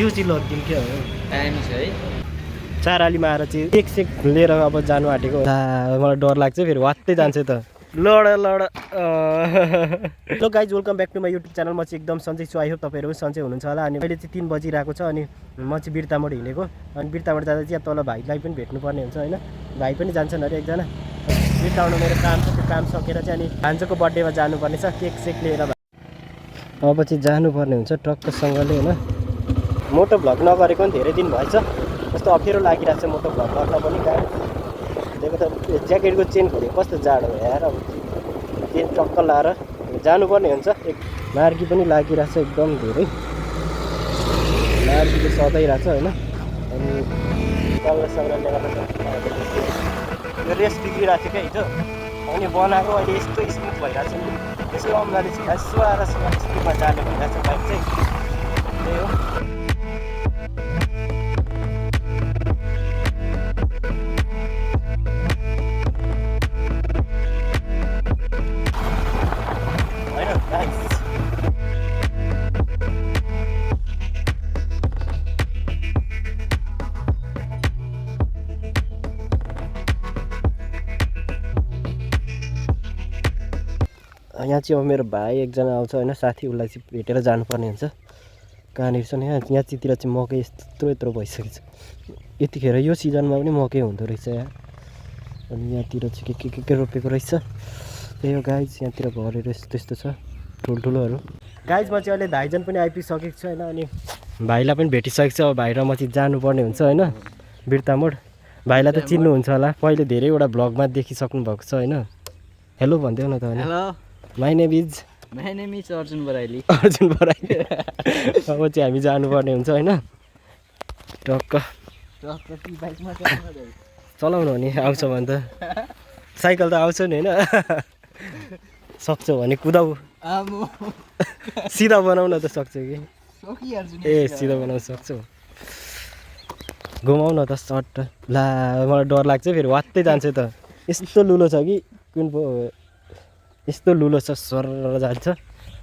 यो चाहिँ लगिदिउँ क्या हो टाइम छ है। चारालीमा आएर चाहिँ एक सेक लिएर अब जानु आँटेको मलाई डर लाग्छ फेरि वात्तै जान्छ त लड hello guys welcome back to my YouTube channel. म चाहिँ एकदम सन्चै छु। आई होप तपाईँहरू पनि सन्चै हुनुहुन्छ होला। अनि अहिले चाहिँ 3 बजिरहेको छ अनि म चाहिँ बिर्तामोड हिँडेको अनि बिर्तामोड जाँदा चाहिँ तल भाइलाई पनि भेट्नुपर्ने हुन्छ होइन। भाइ पनि जान्छन् अरे एकजना बिर्ताउनु मेरो काम छ। त्यो काम सकेर चाहिँ अनि भान्जोको बर्थडेमा जानुपर्ने छ केक सेक लिएर अब चाहिँ जानुपर्ने हुन्छ टक्कसँगले होइन। मोटो भ्लग नगरेको पनि धेरै दिन भएछ कस्तो अप्ठ्यारो लागिरहेको छ मोटो भ्लग गर्न पनि कहाँ दिएको त ज्याकेटको चेन खोलेको कस्तो जाडो हेर अब चेन टक्क लाएर जानुपर्ने हुन्छ। एक मार्गी पनि लागिरहेछ एकदम धेरै मार्गी चाहिँ सताइरहेछ होइन। अनि कलरसँग यो रेस बिग्रिरहेको थियो क्या हिजो अनि बनाएको अहिले यस्तो स्मुथ भइरहेको छ नि यसो अम्लाले चाहिँ यसो आएर स्पिडमा जाने भइरहेको छ बाइक चाहिँ त्यही हो। यहाँ चाहिँ अब मेरो भाइ एकजना आउँछ होइन साथी उसलाई चाहिँ भेटेर जानुपर्ने हुन्छ कहाँनिर छ नि यहाँतिर चाहिँ मकै यत्रो यत्रो भइसकेको छ। यतिखेर यो सिजनमा पनि मकै हुँदो रहेछ यहाँ। अनि यहाँतिर चाहिँ के रोपेको रहेछ त्यही हो गाइज। यहाँतिर घरहरू यस्तो यस्तो छ ठुल्ठुलोहरू। गाइज म चाहिँ अहिले धाइजन पनि आइपुगिसकेको छु होइन। अनि भाइलाई पनि भेटिसकेको छ। अब भाइ र म चाहिँ जानुपर्ने हुन्छ होइन बिर्तामोड। भाइलाई त चिन्नुहुन्छ होला पहिले धेरैवटा भ्लगमा देखिसक्नु भएको छ होइन। हेलो भनिदेऊ न त होइन। Hello my name is Arjun Baraili. Arjun Baraili. अब चाहिँ हामी जानुपर्ने हुन्छ होइन टक्क चलाउनु भने आउँछ भने त साइकल त आउँछ नि होइन सक्छौ भने कुदाऊ सिधा बनाउन त सक्छ कि ए सिधा बनाउन सक्छौ घुमाउ न त सर्ट ला मलाई डर लाग्छ फेरि वात्तै जान्छ त यस्तो लुलो छ कि कुन पो यस्तो लुलो छ सर जान्छ।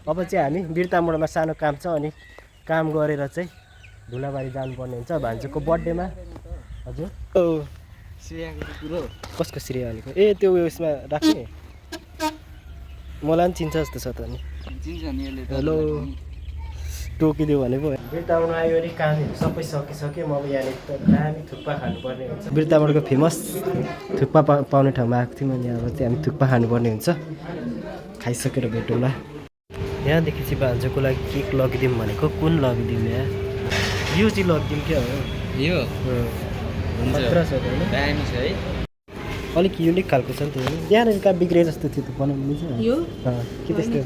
अब चाहिँ हामी बिर्तामोडमा सानो काम छ अनि काम गरेर चाहिँ धुलाबारी जानुपर्ने हुन्छ भान्जोको बर्थडेमा। हजुर कसको श्रेय अलिक ए त्यो उयसमा राख्ने मलाई पनि चिन्छ जस्तो छ त नि। हेलो टोकिदियो भने पो बिर्तामोड आयो अरे कामहरू सबै सकिसक्यो। म अब यहाँनिर त दामी थुक्पा खानुपर्ने हुन्छ। बिर्तामोडको फेमस थुक्पा पाउने ठाउँमा आएको थियौँ अनि अब चाहिँ हामी थुक्पा खानुपर्ने हुन्छ। खाइसकेर भेटौँला। यहाँदेखि चाहिँ भान्जोको लागि केक लगिदिउँ भनेको कुन लगिदिउँ यहाँ यो चाहिँ लगिदिउँ क्या हो यो खतरा छ होइन टाइम छ है। अलिक युनिक खालको छ नि त्यो यहाँनिर कहाँ बिग्रे जस्तो थियो त बनाउनु मिल्छ के त्यस्तो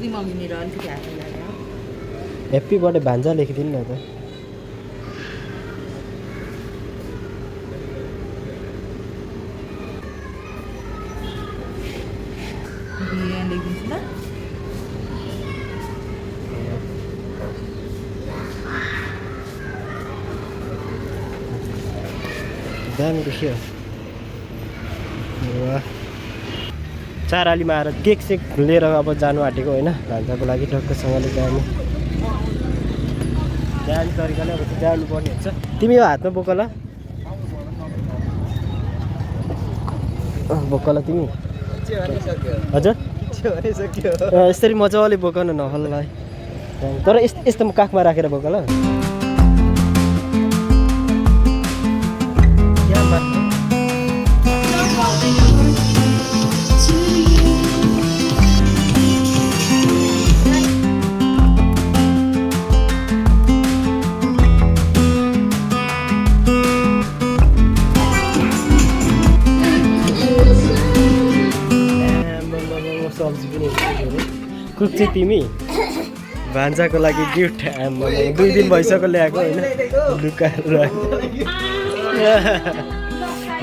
ह्याप्पी बर्थडे भान्जा लेखिदिनु न त। दामी देखियो चारालीमा आएर केक सेक लिएर अब जानु आँटेको होइन भान्जाको लागि टक्कसँगले दामी दामी तरिकाले अब चाहिँ जानुपर्ने हुन्छ। तिमी यो हातमा बोकला बोकला तिमी हजुर यसरी मजाले बोकाउन नहल्ला तर यस्तो काखमा राखेर बोकला कुक चाहिँ तिमी भान्जाको लागि गिफ्ट 2 दिन भइसक्यो ल्याएको होइन लुकाएर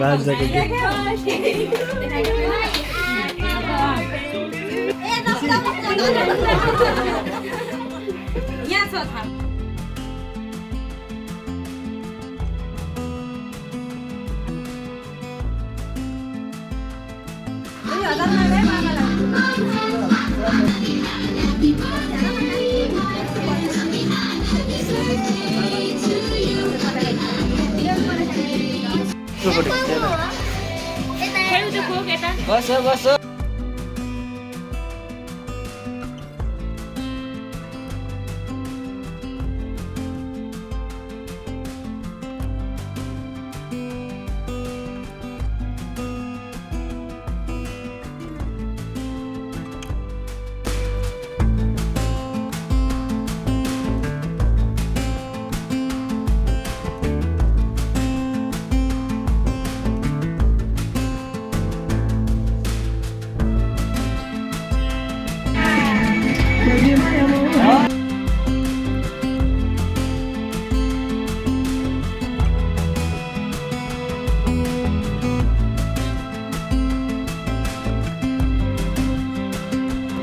भान्जाको गिफ्ट यतापट्टि खिचेर बस बस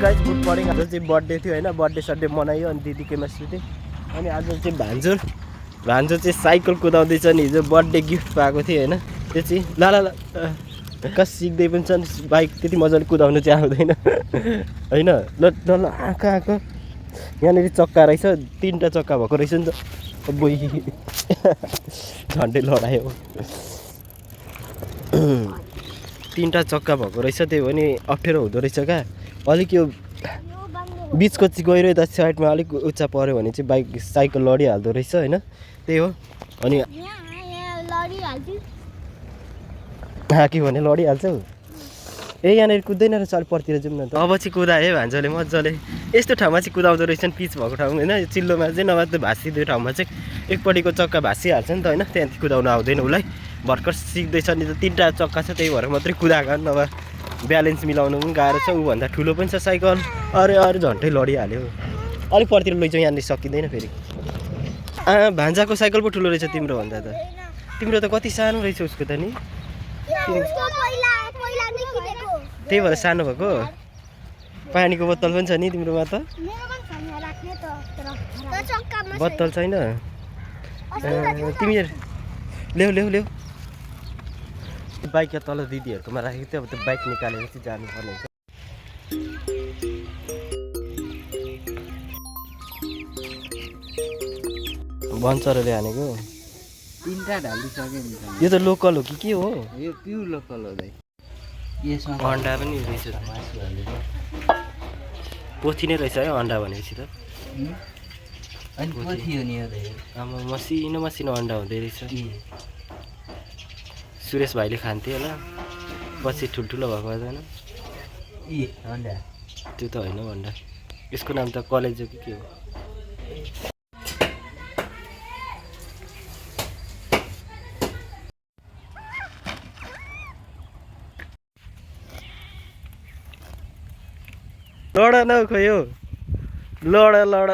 गाइस गुड मर्निङ। आज चाहिँ बर्थडे थियो होइन, बर्थडे सड्डे मनायो अनि दिदी केमेस्ट्री अनि आज चाहिँ भान्जो चाहिँ साइकल कुदाउँदैछ नि। हिजो बर्थडे गिफ्ट पाएको थियो होइन, त्यो चाहिँ ल कस सिक्दै पनि छन्। बाइक त्यति मजाले कुदाउनु चाहिँ आउँदैन होइन। ल ल आँखा आँखा यहाँनिर चक्का रहेछ, 3टा चक्का भएको रहेछ नि त। बोइ झन्डै लडायो 3टा चक्का भएको रहेछ, त्यही हो नि अप्ठ्यारो हुँदो रहेछ क्या। अलिक यो बिचको चाहिँ गइरह्यो त साइडमा अलिक उच्चा पऱ्यो भने चाहिँ बाइक साइकल लडिहाल्दो रहेछ होइन, त्यही हो। अनि के भने लडिहाल्छ ए यहाँनिर कुद्दैन रहेछ, अलिक परतिर जाउँ न त। अब चाहिँ कुदायो भान्जोले मजाले। यस्तो ठाउँमा चाहिँ कुदाउँदो रहेछन्, पिच भएको ठाउँ होइन। यो चिल्लोमा चाहिँ नभए त भाँसिदियो ठाउँमा चाहिँ एकपट्टिको चक्का भाँसिहाल्छ नि त होइन, त्यहाँदेखि कुदाउनु आउँदैन उसलाई। भर्खर सिक्दैछ नि त, 3टा चक्का छ त्यही भएर मात्रै कुदाएको नभए ब्यालेन्स मिलाउनु पनि गाह्रो छ। ऊभन्दा ठुलो पनि छ साइकल। अरे अरे झन्टै लडिहाल्यो। अलिक परतिर लैजाउँ, यहाँनिर सकिँदैन फेरि। भान्जाको साइकल पो ठुलो रहेछ तिम्रो भन्दा त। तिम्रो त कति सानो रहेछ उसको त नि, त्यही भएर सानो भएको। पानीको बोतल पनि छ नि तिम्रोमा त। बोतल छैन तिमी ल्याऊ ल्याऊ ल्याऊ। बाइक या तल दिदीहरूकोमा राखेको थियो, अब त्यो बाइक निकालेर चाहिँ जानुपर्ने हुन्छ। भन्छरले हानेको 3टा ढालिसक्यो नि त। यो त लोकल हो कि के हो? यो प्युर लोकल हो दाइ। यसमा अन्डा पनि रहेछ, मासु हालेको पोथी नै रहेछ है अन्डा भनेपछि त। अनि पोथी हो नि यो दाइ। आमा मसिनो मसिनो अन्डा हुँदै रहेछ। सुरेश भाइले खान्थ्यो होला, पछि ठुल्ठुलो भएको होइन। अन्डा त्यो त होइन अन्डा, यसको नाम त कलेज हो कि के हो? लड न खोयो, लड लड